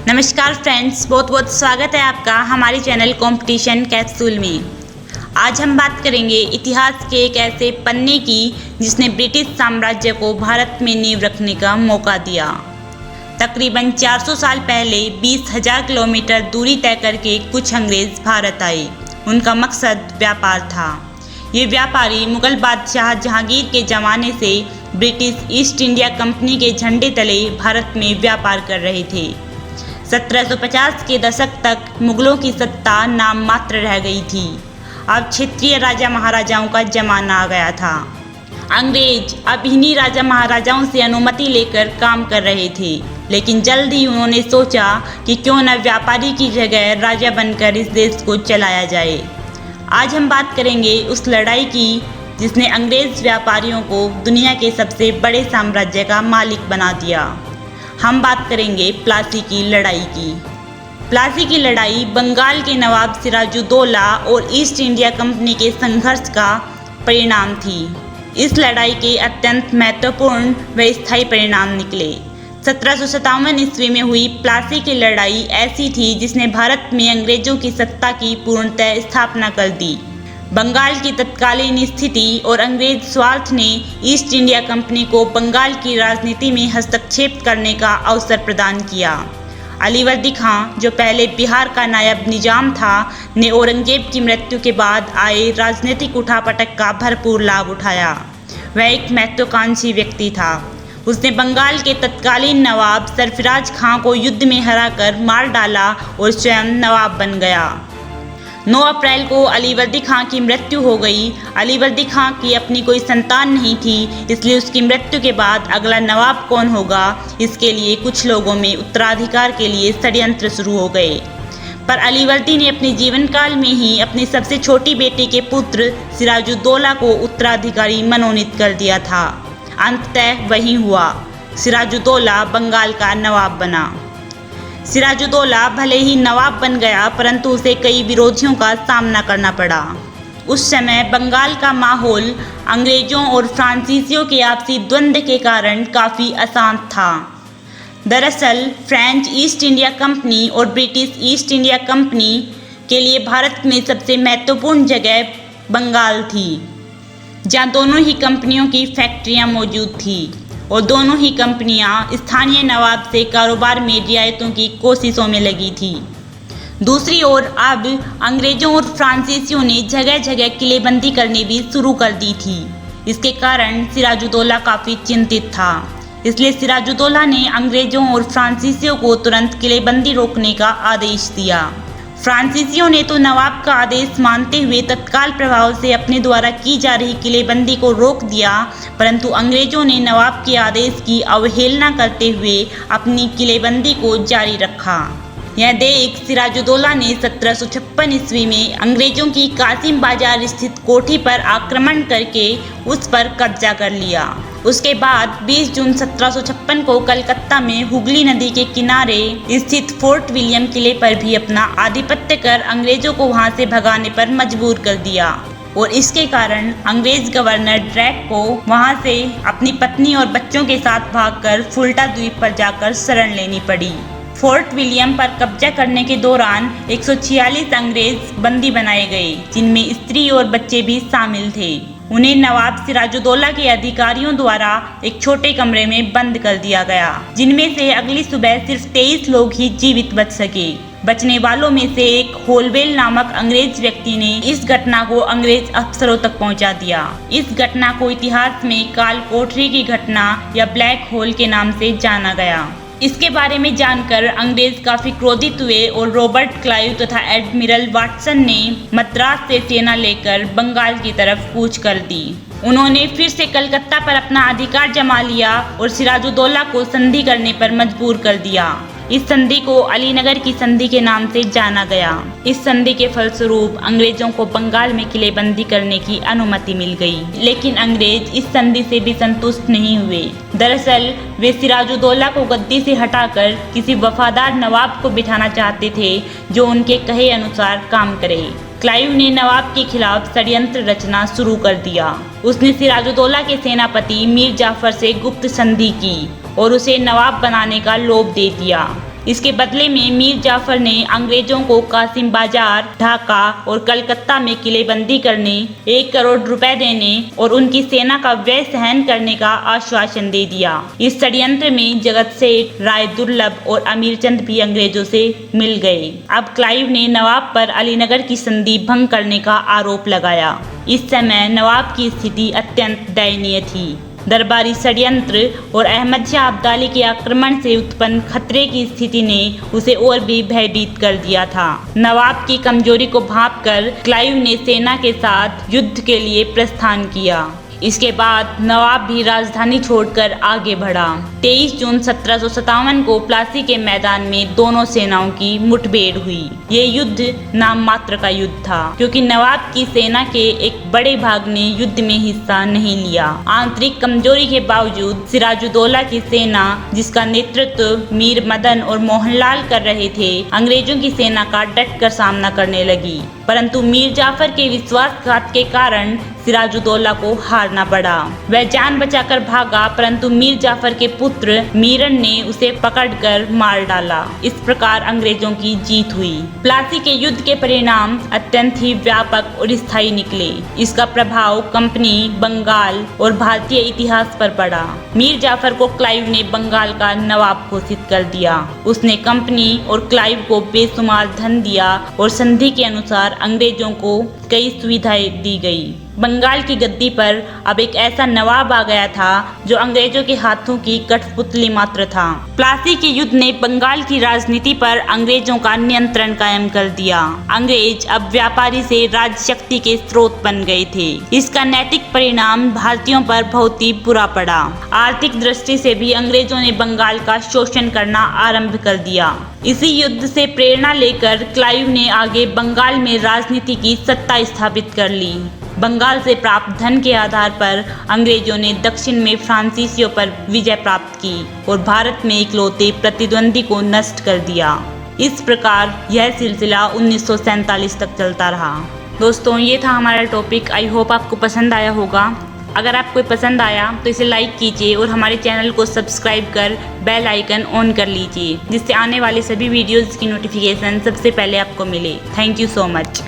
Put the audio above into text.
नमस्कार फ्रेंड्स, बहुत बहुत स्वागत है आपका हमारे चैनल कंपटीशन कैप्सूल में। आज हम बात करेंगे इतिहास के एक ऐसे पन्ने की जिसने ब्रिटिश साम्राज्य को भारत में नींव रखने का मौका दिया। तकरीबन 400 साल पहले 20,000 किलोमीटर दूरी तय करके कुछ अंग्रेज भारत आए। उनका मकसद व्यापार था। ये व्यापारी मुगल बादशाह जहांगीर के ज़माने से ब्रिटिश ईस्ट इंडिया कंपनी के झंडे तले भारत में व्यापार कर रहे थे। 1750 के दशक तक मुगलों की सत्ता नाम मात्र रह गई थी। अब क्षेत्रीय राजा महाराजाओं का जमाना आ गया था। अंग्रेज अब इन्हीं राजा महाराजाओं से अनुमति लेकर काम कर रहे थे, लेकिन जल्द ही उन्होंने सोचा कि क्यों न व्यापारी की जगह राजा बनकर इस देश को चलाया जाए। आज हम बात करेंगे उस लड़ाई की जिसने अंग्रेज व्यापारियों को दुनिया के सबसे बड़े साम्राज्य का मालिक बना दिया। हम बात करेंगे प्लासी की लड़ाई की। प्लासी की लड़ाई बंगाल के नवाब सिराजुद्दौला और ईस्ट इंडिया कंपनी के संघर्ष का परिणाम थी। इस लड़ाई के अत्यंत महत्वपूर्ण व स्थायी परिणाम निकले। 1757 ईस्वी में हुई प्लासी की लड़ाई ऐसी थी जिसने भारत में अंग्रेजों की सत्ता की पूर्णतः स्थापना कर दी। बंगाल की तत्कालीन स्थिति और अंग्रेज स्वार्थ ने ईस्ट इंडिया कंपनी को बंगाल की राजनीति में हस्तक्षेप करने का अवसर प्रदान किया। अलीवर्दी खां, जो पहले बिहार का नायब निजाम था, ने औरंगजेब की मृत्यु के बाद आए राजनीतिक उठापटक का भरपूर लाभ उठाया। वह एक महत्वाकांक्षी व्यक्ति था। उसने बंगाल के तत्कालीन नवाब सरफराज खां को युद्ध में हराकर मार डाला और स्वयं नवाब बन गया। 9 अप्रैल को अलीवर्दी खां की मृत्यु हो गई। अलीवर्दी खां की अपनी कोई संतान नहीं थी, इसलिए उसकी मृत्यु के बाद अगला नवाब कौन होगा, इसके लिए कुछ लोगों में उत्तराधिकार के लिए षड्यंत्र शुरू हो गए। पर अलीवर्दी ने अपने जीवन काल में ही अपनी सबसे छोटी बेटी के पुत्र सिराजुद्दौला को उत्तराधिकारी मनोनीत कर दिया था। अंततः वही हुआ। सिराजुद्दौला बंगाल का नवाब बना। सिराजुद्दौला भले ही नवाब बन गया, परंतु उसे कई विरोधियों का सामना करना पड़ा। उस समय बंगाल का माहौल अंग्रेजों और फ्रांसीसियों के आपसी द्वंद्व के कारण काफ़ी अशांत था। दरअसल फ्रेंच ईस्ट इंडिया कंपनी और ब्रिटिश ईस्ट इंडिया कंपनी के लिए भारत में सबसे महत्वपूर्ण जगह बंगाल थी, जहाँ दोनों ही कंपनियों की फैक्ट्रियाँ मौजूद थी और दोनों ही कंपनियां स्थानीय नवाब से कारोबार में रियायतों की कोशिशों में लगी थी। दूसरी ओर अब अंग्रेजों और फ्रांसीसियों ने जगह जगह किलेबंदी करनी भी शुरू कर दी थी। इसके कारण सिराजुद्दौला काफ़ी चिंतित था। इसलिए सिराजुद्दौला ने अंग्रेजों और फ्रांसीसियों को तुरंत किलेबंदी रोकने का आदेश दिया। फ्रांसीसियों ने तो नवाब का आदेश मानते हुए तत्काल प्रभाव से अपने द्वारा की जा रही किलेबंदी को रोक दिया, परंतु अंग्रेजों ने नवाब के आदेश की अवहेलना करते हुए अपनी किलेबंदी को जारी रखा। यह देख सिराजुद्दौला ने 1756 ईस्वी में अंग्रेजों की कासिम बाजार स्थित कोठी पर आक्रमण करके उस पर कब्जा कर लिया। उसके बाद 20 जून 1756 को कलकत्ता में हुगली नदी के किनारे स्थित फोर्ट विलियम किले पर भी अपना आधिपत्य कर अंग्रेजों को वहां से भगाने पर मजबूर कर दिया और इसके कारण अंग्रेज गवर्नर ड्रैक को वहां से अपनी पत्नी और बच्चों के साथ भागकर फुल्टा द्वीप पर जाकर शरण लेनी पड़ी। फोर्ट विलियम पर कब्जा करने के दौरान 146 अंग्रेज बंदी बनाए गए, जिनमें स्त्री और बच्चे भी शामिल थे। उन्हें नवाब सिराजुद्दौला के अधिकारियों द्वारा एक छोटे कमरे में बंद कर दिया गया, जिनमें से अगली सुबह सिर्फ 23 लोग ही जीवित बच सके। बचने वालों में से एक होलवेल नामक अंग्रेज व्यक्ति ने इस घटना को अंग्रेज अफसरों तक पहुंचा दिया। इस घटना को इतिहास में काल कोठरी की घटना या ब्लैक होल के नाम से जाना गया। इसके बारे में जानकर अंग्रेज काफी क्रोधित हुए और रॉबर्ट क्लाइव तथा एडमिरल वाटसन ने मद्रास से सेना लेकर बंगाल की तरफ कूच कर दी। उन्होंने फिर से कलकत्ता पर अपना अधिकार जमा लिया और सिराजुद्दौला को संधि करने पर मजबूर कर दिया। इस संधि को अलीनगर की संधि के नाम से जाना गया। इस संधि के फलस्वरूप अंग्रेजों को बंगाल में किलेबंदी करने की अनुमति मिल गई, लेकिन अंग्रेज इस संधि से भी संतुष्ट नहीं हुए। दरअसल वे सिराजुद्दौला को गद्दी से हटाकर किसी वफादार नवाब को बिठाना चाहते थे जो उनके कहे अनुसार काम करे। क्लाइव ने नवाब के खिलाफ षड्यंत्र रचना शुरू कर दिया। उसने सिराजुद्दौला के सेनापति मीर जाफर से गुप्त संधि की और उसे नवाब बनाने का लोभ दे दिया। इसके बदले में मीर जाफर ने अंग्रेजों को कासिम बाजार, ढाका और कलकत्ता में किलेबंदी करने, 1 करोड़ रुपए देने और उनकी सेना का व्यय सहन करने का आश्वासन दे दिया। इस षड्यंत्र में जगत सेठ, राय दुर्लभ और अमीरचंद भी अंग्रेजों से मिल गए। अब क्लाइव ने नवाब पर अलीनगर की संधि भंग करने का आरोप लगाया। इस समय नवाब की स्थिति अत्यंत दयनीय थी। दरबारी षड्यंत्र और अहमद शाह अब्दाली के आक्रमण से उत्पन्न खतरे की स्थिति ने उसे और भी भयभीत कर दिया था। नवाब की कमजोरी को भांपकर क्लाइव ने सेना के साथ युद्ध के लिए प्रस्थान किया। इसके बाद नवाब भी राजधानी छोड़कर आगे बढ़ा। 23 जून 1757 को प्लासी के मैदान में दोनों सेनाओं की मुठभेड़ हुई। ये युद्ध नाम मात्र का युद्ध था, क्योंकि नवाब की सेना के एक बड़े भाग ने युद्ध में हिस्सा नहीं लिया। आंतरिक कमजोरी के बावजूद सिराजुद्दौला की सेना, जिसका नेतृत्व मीर मदन और मोहनलाल कर रहे थे, अंग्रेजों की सेना का डटकर सामना करने लगी। परंतु मीर जाफर के विश्वासघात के कारण सिराजुद्दौला को हारना पड़ा। वह जान बचाकर भागा, परंतु मीर जाफर के पुत्र मीरन ने उसे पकड़कर मार डाला। इस प्रकार अंग्रेजों की जीत हुई। प्लासी के युद्ध के परिणाम अत्यंत ही व्यापक और स्थायी निकले। इसका प्रभाव कंपनी, बंगाल और भारतीय इतिहास पर पड़ा। मीर जाफर को क्लाइव ने बंगाल का नवाब घोषित कर दिया। उसने कंपनी और क्लाइव को बेशुमार धन दिया और संधि के अनुसार अंग्रेजों को कई सुविधाएं दी गई। बंगाल की गद्दी पर अब एक ऐसा नवाब आ गया था जो अंग्रेजों के हाथों की कठपुतली मात्र था। प्लासी के युद्ध ने बंगाल की राजनीति पर अंग्रेजों का नियंत्रण कायम कर दिया। अंग्रेज अब व्यापारी से राजशक्ति के स्रोत बन गए थे। इसका नैतिक परिणाम भारतीयों पर बहुत ही बुरा पड़ा। आर्थिक दृष्टि से भी अंग्रेजों ने बंगाल का शोषण करना आरंभ कर दिया। इसी युद्ध से प्रेरणा लेकर क्लाइव ने आगे बंगाल में राजनीति की सत्ता स्थापित कर ली। बंगाल से प्राप्त धन के आधार पर अंग्रेजों ने दक्षिण में फ्रांसीसियों पर विजय प्राप्त की और भारत में इकलौते प्रतिद्वंदी को नष्ट कर दिया। इस प्रकार यह सिलसिला 1947 तक चलता रहा। दोस्तों, ये था हमारा टॉपिक। आई होप आपको पसंद आया होगा। अगर आपको पसंद आया तो इसे लाइक कीजिए और हमारे चैनल को सब्सक्राइब कर बेल आइकन ऑन कर लीजिए, जिससे आने वाले सभी वीडियोज़ की नोटिफिकेशन सबसे पहले आपको मिले। Thank you so much.